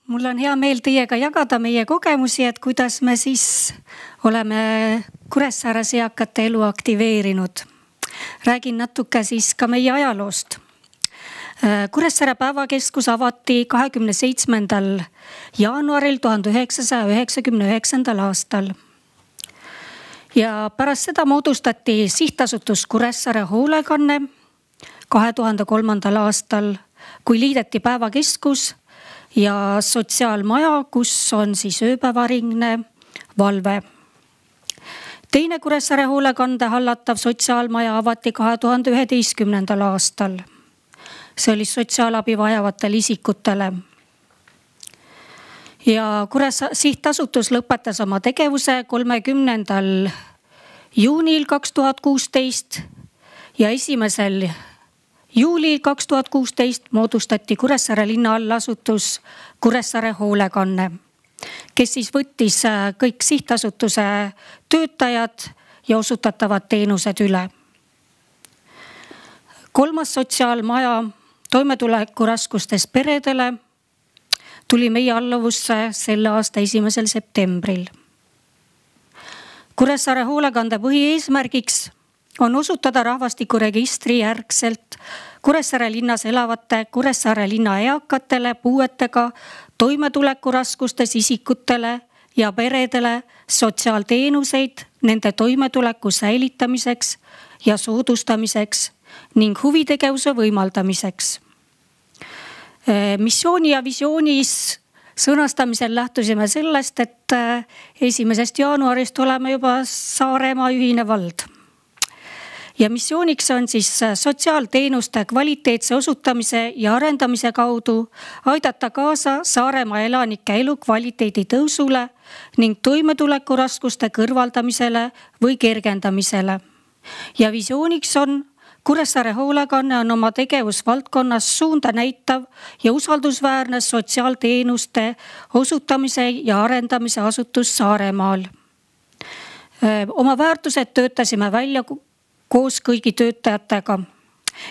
Mul on hea meel teiega jagada meie kogemusi, et kuidas me siis oleme Kuressaares eakate elu aktiveerinud. Räägin natuke siis ka meie ajaloost. Kuressaare päevakeskus avati 27. jaanuaril 1999. aastal. Ja pärast seda moodustati sihtasutus Kuressaare hoolekanne 2003. aastal, kui liideti päevakeskus ja sotsiaalmaja, kus on siis ööpäevaringne valve. Teine Kuressaare hoolekande hallatav sotsiaalmaja avati 2011. aastal. See oli sotsiaalabi vajavatele isikutele. Ja Kuressaare sihtasutus lõpetas oma tegevuse 30. juunil 2016 ja 1. juulil 2016 moodustati Kuressaare linna allasutus Kuressaare hoolekanne, kes siis võttis kõik sihtasutuse töötajad ja osutatavad teenused üle. 3. sotsiaalmaja toimetulekuraskustes peredele tuli meie alluvusse selle aasta 1. septembril. Kuressaare hoolekande põhieesmärgiks on osutada rahvastikuregistri järgselt Kuressaare linnas elavate Kuressaare linna eakatele puuetega toimetulekuraskustes isikutele ja peredele sotsiaalteenuseid nende toimetuleku säilitamiseks ja soodustamiseks ning huvitegevuse võimaldamiseks. Missiooni ja visioonis sõnastamisel lähtusime sellest, et 1. jaanuarist oleme juba Saaremaa ühine vald. Ja missiooniks on siis sotsiaalteenuste kvaliteetse osutamise ja arendamise kaudu aidata kaasa Saaremaa elanike elukvaliteedi tõusule ning toimetulekuraskuste kõrvaldamisele või kergendamisele. Ja visiooniks on Kuressaare hoolekanne on oma tegevusvaldkonnas suunda näitav ja usaldusväärne sotsiaalteenuste osutamise ja arendamise asutus Saaremaal. Oma väärtused töötasime välja koos kõigi töötajatega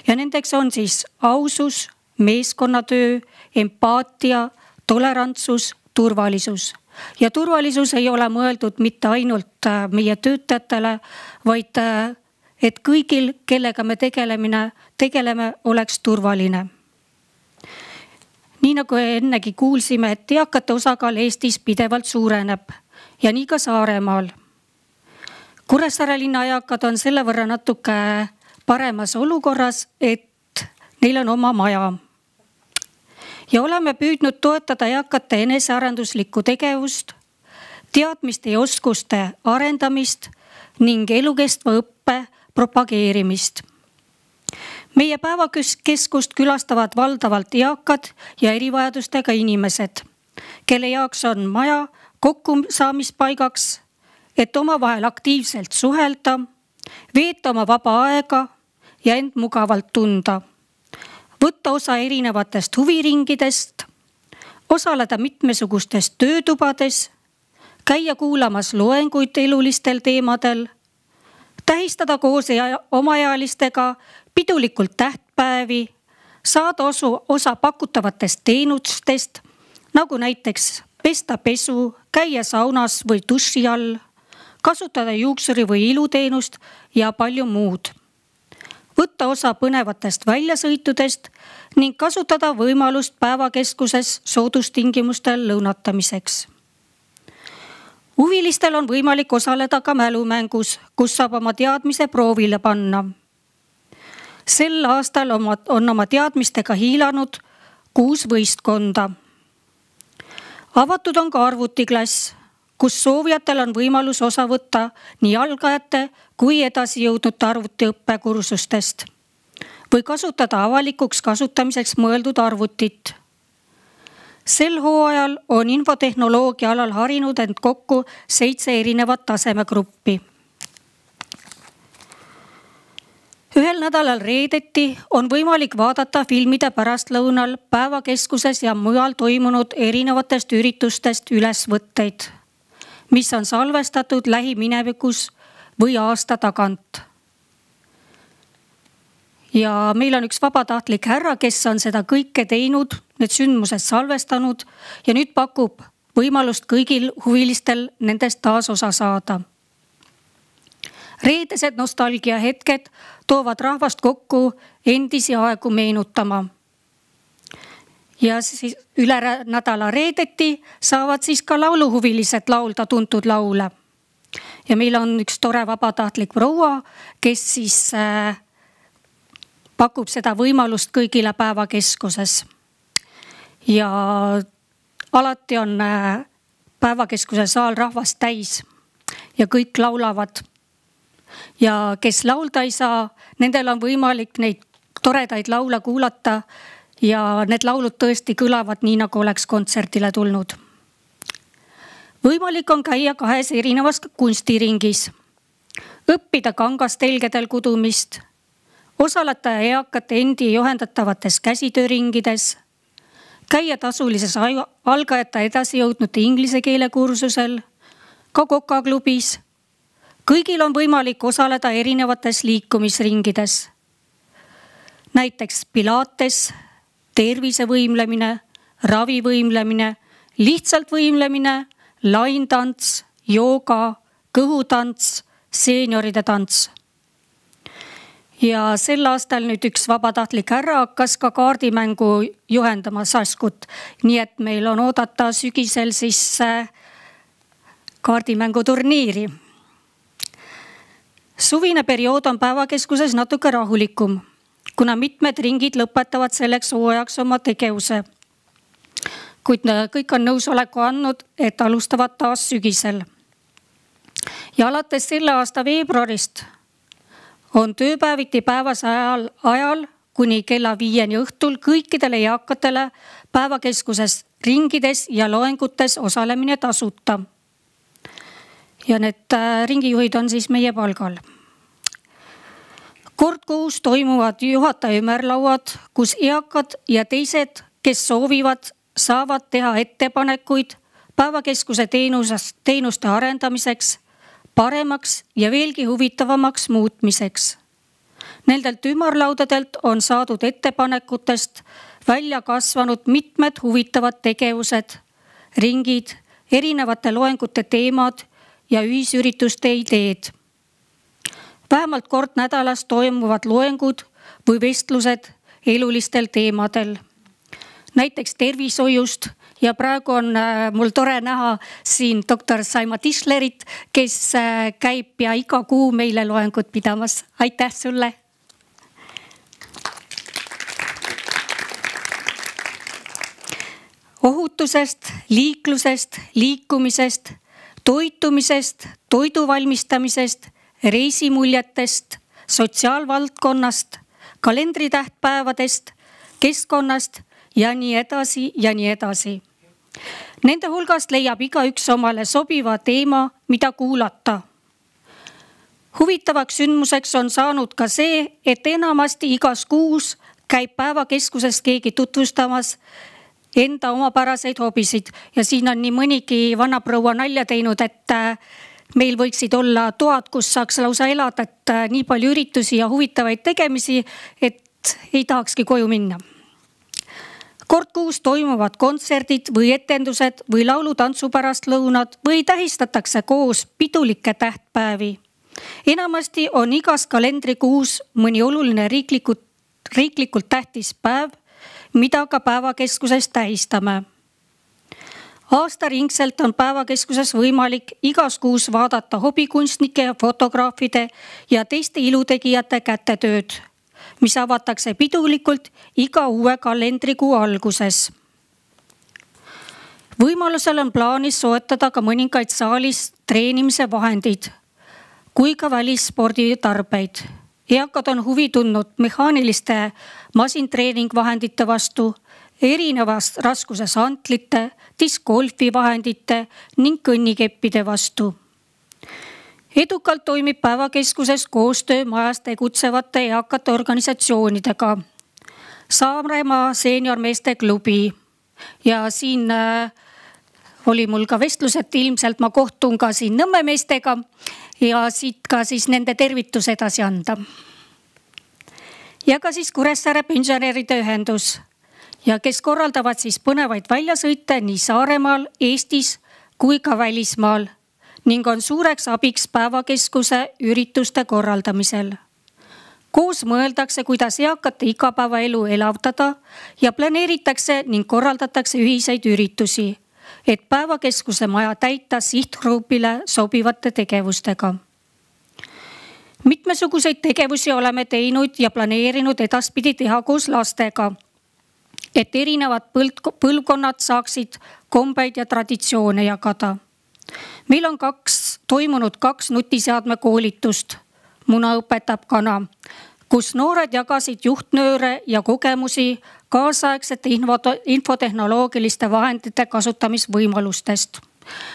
ja nendeks on siis ausus, meeskonnatöö, empaatia, tolerantsus, turvalisus. Ja turvalisus ei ole mõeldud mitte ainult meie töötajatele, vaid et kõigil, kellega me tegeleme, oleks turvaline. Nii nagu ennegi kuulsime, et eakate osakaal Eestis pidevalt suureneb ja nii ka Saaremaal. Kuressaare linna eakad on selle võrra natuke paremas olukorras, et neil on oma maja. Ja oleme püüdnud toetada eakate enesearenduslikku tegevust, teadmiste ja oskuste arendamist ning elukestva õppe propageerimist. Meie päevakeskust külastavad valdavalt eakad ja erivajadustega inimesed, kelle jaoks on maja kokkusaamispaigaks, et omavahel aktiivselt suhelda, veeta oma vaba aega ja end mugavalt tunda, võtta osa erinevatest huviringidest, osaleda mitmesugustes töötubades, käia kuulamas loenguid elulistel teemadel, tähistada koos omaealistega pidulikult tähtpäevi, saada osa pakutavatest teenustest, nagu näiteks pesta pesu, käia saunas või duši all, kasutada juuksuri või iluteenust ja palju muud. Võtta osa põnevatest väljasõitudest ning kasutada võimalust päevakeskuses soodustingimustel lõunatamiseks. Huvilistel on võimalik osaleda ka mälumängus, kus saab oma teadmise proovile panna. Sel aastal on oma teadmistega hiilanud 6 võistkonda. Avatud on ka arvutiklass, kus soovijatel on võimalus osa võtta nii algajate kui edasi jõudnute arvutiõppekursustest või kasutada avalikuks kasutamiseks mõeldud arvutit. Sel hooajal on infotehnoloogia alal harinud end kokku 7 erinevat tasemegruppi. Ühel nädalal reedeti on võimalik vaadata filmide pärastlõunal päevakeskuses ja mujal toimunud erinevatest üritustest ülesvõtteid, mis on salvestatud lähiminevikus või aasta tagant. Ja meil on üks vabatahtlik härra, kes on seda kõike teinud need sündmused salvestanud ja nüüd pakub võimalust kõigil huvilistel nendest taas osa saada. Reedesed nostalgiahetked toovad rahvast kokku endisi aegu meenutama. Ja siis üle nädala reedeti saavad siis ka lauluhuvilised laulda tuntud laule. Ja meil on üks tore vabatahtlik proua, kes siis pakub seda võimalust kõigile päevakeskuses. Ja alati on päevakeskuse saal rahvast täis ja kõik laulavad. Ja kes laulda ei saa, nendel on võimalik neid toredaid laule kuulata ja need laulud tõesti kõlavad nii, nagu oleks kontserdile tulnud. Võimalik on käia 2 erinevas kunstiringis, õppida kangastelgedel kudumist, osaleda eakate endi juhendatavates käsitööringides, käia tasulises algajate edasi jõudnute inglise keele kursusel, ka kokaklubis. Kõigil on võimalik osaleda erinevates liikumisringides. Näiteks pilates, tervisevõimlemine, ravivõimlemine, lihtsalt võimlemine, laintants, jooga, kõhutants, seenioride tants. Ja sel aastal nüüd üks vabatahtlik härra hakkas ka kaardimängu juhendama Saskut. Nii et meil on oodata sügisel siis kaardimängu turniiri. Suvine periood on päevakeskuses natuke rahulikum, kuna mitmed ringid lõpetavad selleks hooajaks oma tegevuse. Kuid kõik on nõusoleku andnud, et alustavad taas sügisel. Ja alates selle aasta veebruarist on tööpäeviti päevase ajal kuni kella 5 õhtul kõikidele eakatele päevakeskuses ringides ja loengutes osalemine tasuta. Ja need ringijuhid on siis meie palgal. Kord kuus toimuvad juhataja ümarlauad, kus eakad ja teised, kes soovivad, saavad teha ettepanekuid päevakeskuse teenuste arendamiseks, paremaks ja veelgi huvitavamaks muutmiseks. Nendelt ümarlaudadelt on saadud ettepanekutest välja kasvanud mitmed huvitavad tegevused, ringid, erinevate loengute teemad ja ühisürituste ideed. Vähemalt kord nädalas toimuvad loengud või vestlused elulistel teemadel. Näiteks tervishoiust ja praegu on mul tore näha siin doktor Saima Tischlerit, kes käib pea iga kuu meile loengut pidamas. Aitäh sulle! Ohutusest, liiklusest, liikumisest, toitumisest, toidu valmistamisest, reisimuljetest, sotsiaalvaldkonnast, kalendritähtpäevadest, keskkonnast ja nii edasi ja nii edasi. Nende hulgast leiab igaüks omale sobiva teema, mida kuulata. Huvitavaks sündmuseks on saanud ka see, et enamasti igas kuus käib päevakeskuses keegi tutvustamas enda omapäraseid hobisid. Ja siin on nii mõnigi vanaproua nalja teinud, et meil võiksid olla toad, kus saaks lausa elada, et nii palju üritusi ja huvitavaid tegemisi, et ei tahakski koju minna. Kord kuus toimuvad kontserdid või etendused või laulutantsu pärastlõunad või tähistatakse koos pidulikke tähtpäevi. Enamasti on igas kalendrikuus mõni oluline riiklikult tähtis päev, mida ka päevakeskuses tähistame. Aastaringselt on päevakeskuses võimalik igas kuus vaadata hobikunstnike ja fotograafide ja teiste ilutegijate kätetööd, mis avatakse pidulikult iga uue kalendrikuu alguses. Võimalusel on plaanis soetada ka mõningaid saalis treenimise vahendid, kui ka välissporditarbeid. Eakad on huvi tundnud mehaaniliste masintreeningvahendite vastu, erinevast raskuses antlite, diskgolfi vahendite ning kõnnikeppide vastu. Edukalt toimib päevakeskuses koostöö majas tegutsevate eakate organisatsioonidega. Saaremaa seeniormeeste klubi. Ja siin oli mul ka vestlus, et ilmselt ma kohtun ka siin Nõmme meestega ja siit ka siis nende tervitus edasi anda. Ja ka siis Kuressaare pensionäride ühendus ja kes korraldavad siis põnevaid väljasõite nii Saaremaal, Eestis kui ka välismaal ning on suureks abiks päevakeskuse ürituste korraldamisel. Koos mõeldakse, kuidas eakate igapäevaelu elavdada ja planeeritakse ning korraldatakse ühiseid üritusi, et päevakeskuse maja täita sihtgrupile sobivate tegevustega. Mitmesuguseid tegevusi oleme teinud ja planeerinud edaspidi teha koos lastega, et erinevad põlvkonnad saaksid kombeid ja traditsioone jagada. Meil on toimunud 2 nutiseadme koolitust, Muna õpetab kana, kus noored jagasid juhtnööre ja kogemusi kaasaegsete infotehnoloogiliste vahendite kasutamisvõimalustest.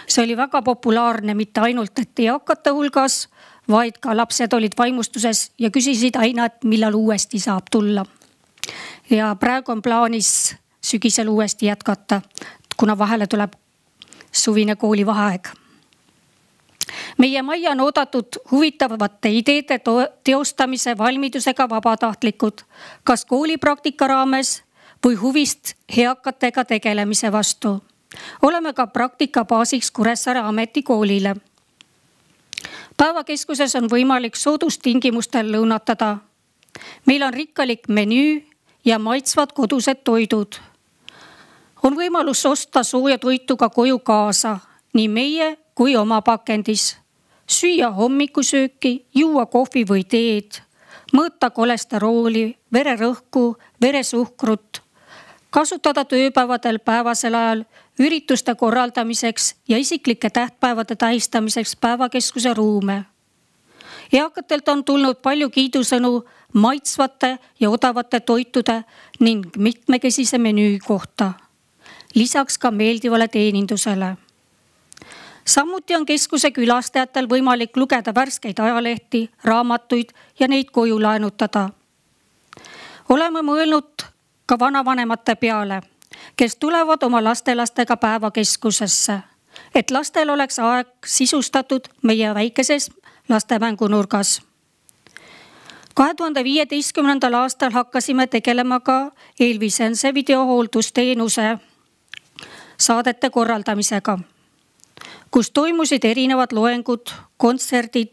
See oli väga populaarne mitte ainult eakate hulgas, vaid ka lapsed olid vaimustuses ja küsisid aina, et millal uuesti saab tulla. Ja praegu on plaanis sügisel uuesti jätkata, kuna vahele tuleb suvine koolivaheaeg. Meie majja on oodatud huvitavate ideede teostamise valmidusega vabatahtlikud, kas koolipraktika raames või huvist eakatega tegelemise vastu. Oleme ka praktika baasiks Kuressaare ametikoolile. Päevakeskuses on võimalik soodustingimustel lõunatada. Meil on rikkalik menüü ja maitsvad kodused toidud. On võimalus osta sooja toitu ka koju kaasa, nii meie kui oma pakendis. Süüa hommikusööki, juua kohvi või teed, mõõta kolesterooli, vererõhku, veresuhkrut, kasutada tööpäevadel päevasel ajal ürituste korraldamiseks ja isiklike tähtpäevade tähistamiseks päevakeskuse ruume. Eakatelt on tulnud palju kiidusõnu maitsvate ja odavate toitude ning mitmekesise menüü kohta. Lisaks ka meeldivale teenindusele. Samuti on keskuse külastajatel võimalik lugeda värskeid ajalehti, raamatuid ja neid koju laenutada. Oleme mõelnud ka vanavanemate peale, kes tulevad oma lastelastega päevakeskusesse, et lastel oleks aeg sisustatud meie väikeses lastemängunurgas. 2015. aastal hakkasime tegelema ka Elvisense videohooldusteenuse saadete korraldamisega, kus toimusid erinevad loengud, kontserdid,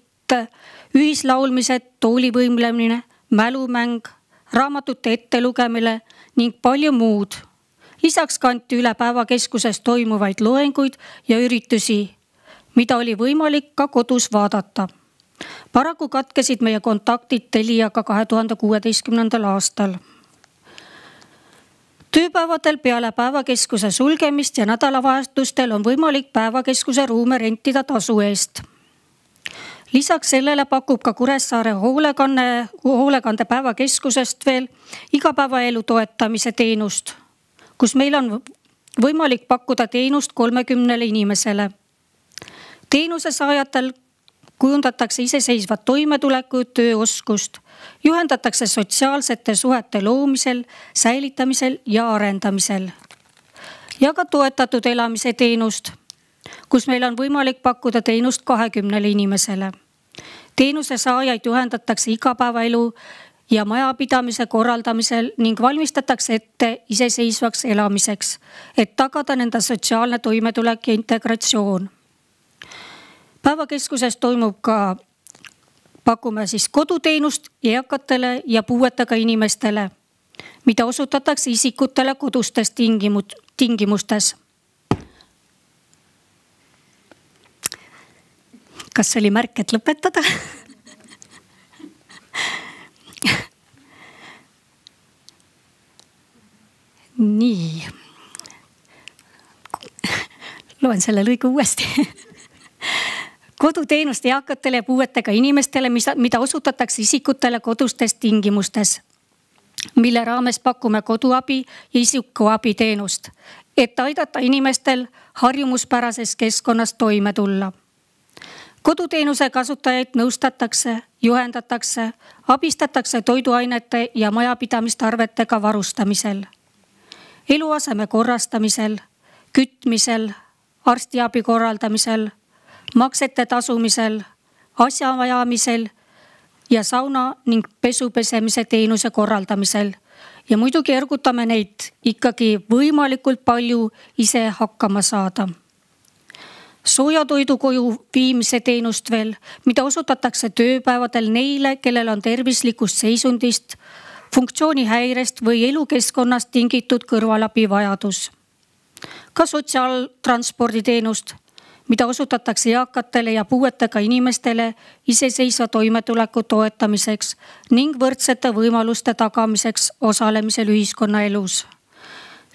ühislaulmised, toolivõimlemine, mälumäng, raamatute ettelugemine ning palju muud. Lisaks kanti üle päevakeskuses toimuvaid loenguid ja üritusi, mida oli võimalik ka kodus vaadata. Paraku katkesid meie kontaktid Teliaga 2016. aastal. Tööpäevadel peale päevakeskuse sulgemist ja nädalavahetustel on võimalik päevakeskuse ruume rentida tasu eest. Lisaks sellele pakub ka Kuressaare hoolekande päevakeskusest veel igapäevaelu toetamise teenust, kus meil on võimalik pakkuda teenust 30 inimesele. Teenuse saajatel kujundatakse iseseisvat toimetuleku tööoskust, juhendatakse sotsiaalsete suhete loomisel, säilitamisel ja arendamisel. Ja ka toetatud elamise teenust, kus meil on võimalik pakkuda teenust 20 inimesele. Teenuse saajaid juhendatakse igapäevaelu ja majapidamise korraldamisel ning valmistatakse ette iseseisvaks elamiseks, et tagada nende sotsiaalne toimetulek ja integratsioon. Päevakeskuses pakume siis koduteenust eakatele ja puuetega inimestele, mida osutatakse isikutele kodustes tingimustes. Kas oli märk, et lõpetada? Nii. Loen selle lõigu uuesti. Koduteenust eakatele ja puuetega inimestele, mida osutatakse isikutele kodustes tingimustes, mille raames pakume koduabi ja isikuabi teenust, et aidata inimestel harjumuspärases keskkonnas toime tulla. Koduteenuse kasutajaid nõustatakse, juhendatakse, abistatakse toiduainete ja majapidamistarvetega varustamisel, eluaseme korrastamisel, kütmisel, arstiabi korraldamisel, maksete tasumisel, asjaajamisel ja sauna ning pesupesemise teenuse korraldamisel ja muidugi ergutame neid ikkagi võimalikult palju ise hakkama saada. Sooja toidu koju viimise teenust veel, mida osutatakse tööpäevadel neile, kellel on tervislikust seisundist, funktsioonihäirest või elukeskkonnast tingitud kõrvalabi vajadus. Ka sotsiaaltransporditeenust, mida osutatakse eakatele ja puuetega inimestele iseseisva toimetuleku toetamiseks ning võrdsete võimaluste tagamiseks osalemisel ühiskonnaelus.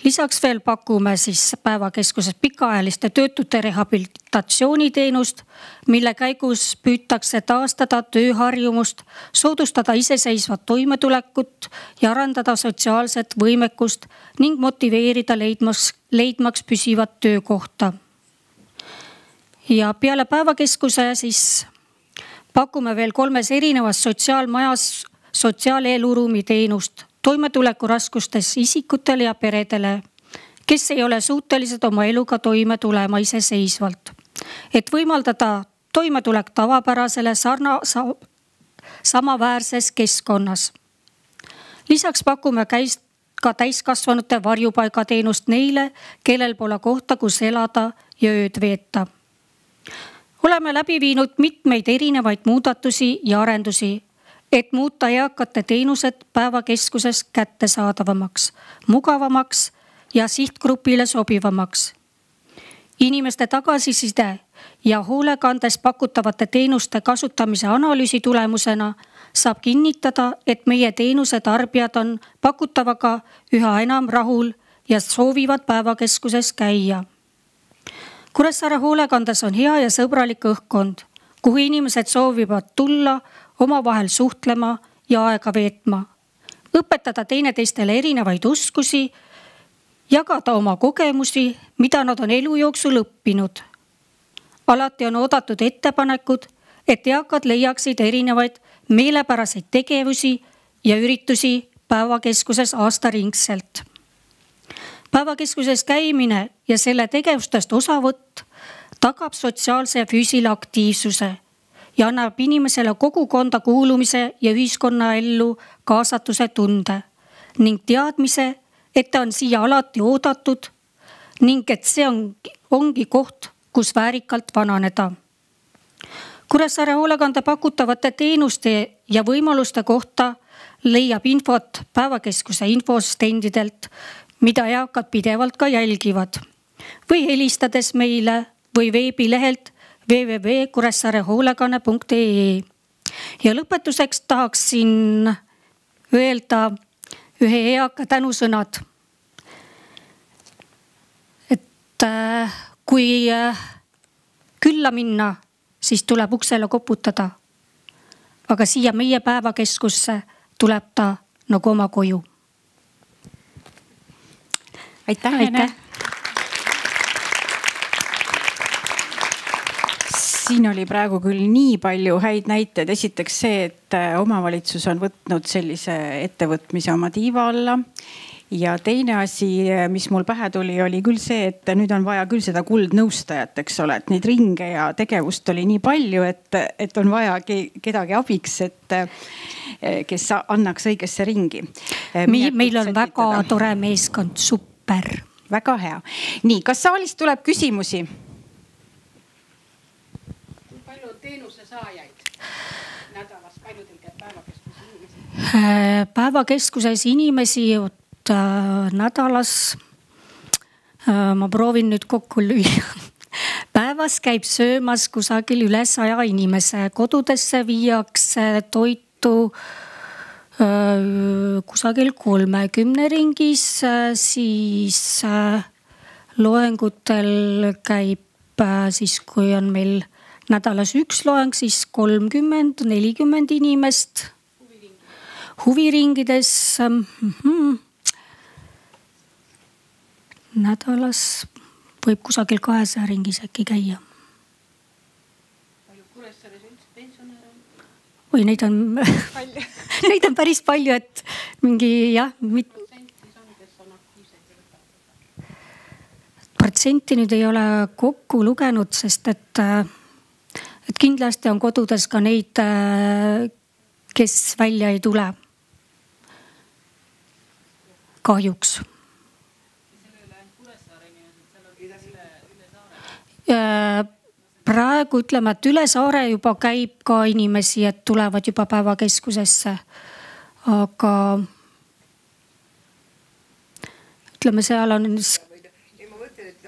Lisaks veel pakume päevakeskuses pikaajaliste töötute rehabilitatsiooniteenust, mille käigus püütakse taastada tööharjumust, soodustada iseseisvat toimetulekut ja arendada sotsiaalset võimekust ning motiveerida leidmaks püsivat töökohta. Ja peale päevakeskuse pakume veel 3 erinevas sotsiaalmajas sotsiaaleluruumi teenust toimetulekuraskustes isikutele ja peredele, kes ei ole suutelised oma eluga toime tulema iseseisvalt, et võimaldada toimetulek tavapärasele samaväärses keskkonnas. Lisaks pakume ka täiskasvanute varjupaigateenust neile, kellel pole kohta, kus elada ja ööd veeta. Oleme läbi viinud mitmeid erinevaid muudatusi ja arendusi, et muuta eakate teenused päevakeskuses kättesaadavamaks, mugavamaks ja sihtgrupile sobivamaks. Inimeste tagasiside ja hoolekandes pakutavate teenuste kasutamise analüüsi tulemusena saab kinnitada, et meie teenuse tarbijad on pakutavaga üha enam rahul ja soovivad päevakeskuses käia. Kuressaare hoolekandes on hea ja sõbralik õhkkond, kuhu inimesed soovivad tulla, omavahel suhtlema ja aega veetma, õpetada teineteistele erinevaid oskusi, jagada oma kogemusi, mida nad on elu jooksul õppinud. Alati on oodatud ettepanekud, et eakad leiaksid erinevaid meelepäraseid tegevusi ja üritusi päevakeskuses aastaringselt. Päevakeskuses käimine ja selle tegevustest osavõtt tagab sotsiaalse ja füüsilise aktiivsuse ja annab inimesele kogukonda kuulumise ja ühiskonnaellu kaasatuse tunde ning teadmise, et ta on siia alati oodatud ning et see ongi koht, kus väärikalt vananeda. Kuressaare hoolekande pakutavate teenuste ja võimaluste kohta leiab infot päevakeskuse infostendidelt, mida eakad pidevalt ka jälgivad või helistades meile või veebilehelt www.kuressaarehoolekane.ee. Ja lõpetuseks tahaksin öelda ühe eaka tänusõnad. Et kui külla minna, siis tuleb uksele koputada. Aga siia meie päevakeskusse tuleb ta nagu oma koju. Aitäh, Ene. Siin oli praegu küll nii palju häid näiteid. Esiteks see, et omavalitsus on võtnud sellise ettevõtmise oma tiiva alla. Ja teine asi, mis mul pähe tuli, oli küll see, et nüüd on vaja küll seda kuldnõustajat, eks ole, et neid ringe ja tegevust oli nii palju, et on vaja kedagi abiks, kes annaks õigesse ringi. Meil on väga tore meeskond, super. Väga hea. Nii, kas saalist tuleb küsimusi? Kui palju teenuse saajaid nädalas, palju teil käib päevakeskuses inimesi? Päevakeskuses inimesi nädalas, ma proovin nüüd kokku lüüa. Päevas käib söömas kusagil üle 100 inimese. Kodudesse viiakse toitu kusagil 30 ringis, siis loengutel käib siis, kui on meil nädalas üks loeng, siis 30-40 inimest. Huviringides nädalas võib kusagil 200 ringis äkki käia. Palju Kuressaares üldse pensionäre on? Või neid on päris palju, et mingi protsenti nüüd ei ole kokku lugenud, sest et kindlasti on kodudes ka neid, kes välja ei tule. kahjuks. Praegu ütleme, et üle saare juba käib ka inimesi, et tulevad juba päevakeskusesse. Aga ütleme, seal on... Ma mõtlen, et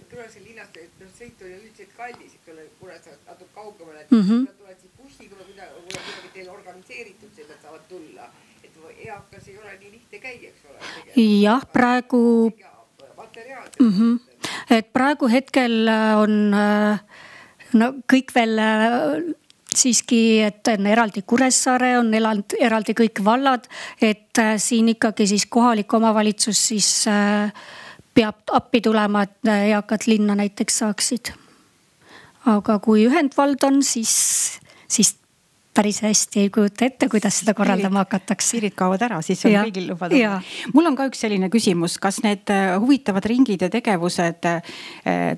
Kuressaare linnast sõit oli üldiselt kaldis, et ole Kuressaare natuke kaugemale, et tuled siis bussiga või kuidagi teil organiseeritud seda, et saavad tulla. Et eakas ei ole nii lihtne käia, eks ole. Jah, praegu... Et praegu hetkel on kõik veel siiski, et on eraldi Kuressaare, on eraldi kõik vallad, et siin ikkagi siis kohalik omavalitsus siis peab appi tulema, et eakad linna näiteks saaksid. Aga kui ühendvald on, siis päris hästi ei kujuta ette, kuidas seda korraldama hakatakse. Piirid kaovad ära, siis on kõigil lubada. Mul on ka üks selline küsimus, kas need huvitavad ringid ja tegevused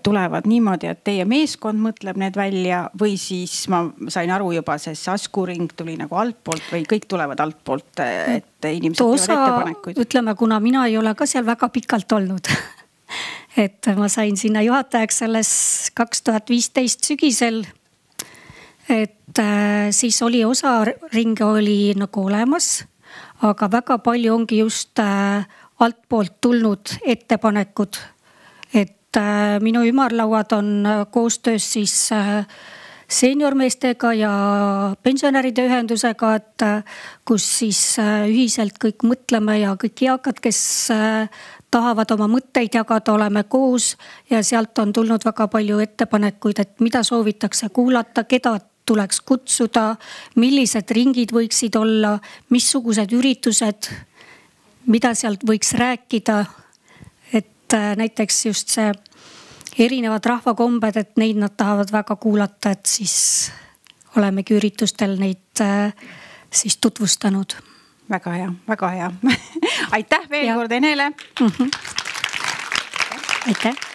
tulevad niimoodi, et teie meeskond mõtleb need välja või siis ma sain aru juba, see Saskuring tuli nagu altpoolt või kõik tulevad altpoolt, et inimesed teevad ettepanekuid? Ütleme, kuna mina ei ole ka seal väga pikalt olnud, et ma sain sinna juhatajaks alles 2015 sügisel, et siis oli osa ringe oli nagu olemas, aga väga palju ongi just altpoolt tulnud ettepanekud. Et minu ümarlauad on koostöös siis seeniormeestega ja pensionäride ühendusega, et kus siis ühiselt kõik mõtleme ja kõik eakad, kes tahavad oma mõtteid jagada, oleme koos ja sealt on tulnud väga palju ettepanekuid, et mida soovitakse kuulata, keda tuleks kutsuda, millised ringid võiksid olla, missugused üritused, mida sealt võiks rääkida. Et näiteks just see erinevad rahvakombed, et neid nad tahavad väga kuulata, et siis olemegi üritustel neid siis tutvustanud. Väga hea, väga hea. Aitäh veel kord Enele. Aitäh.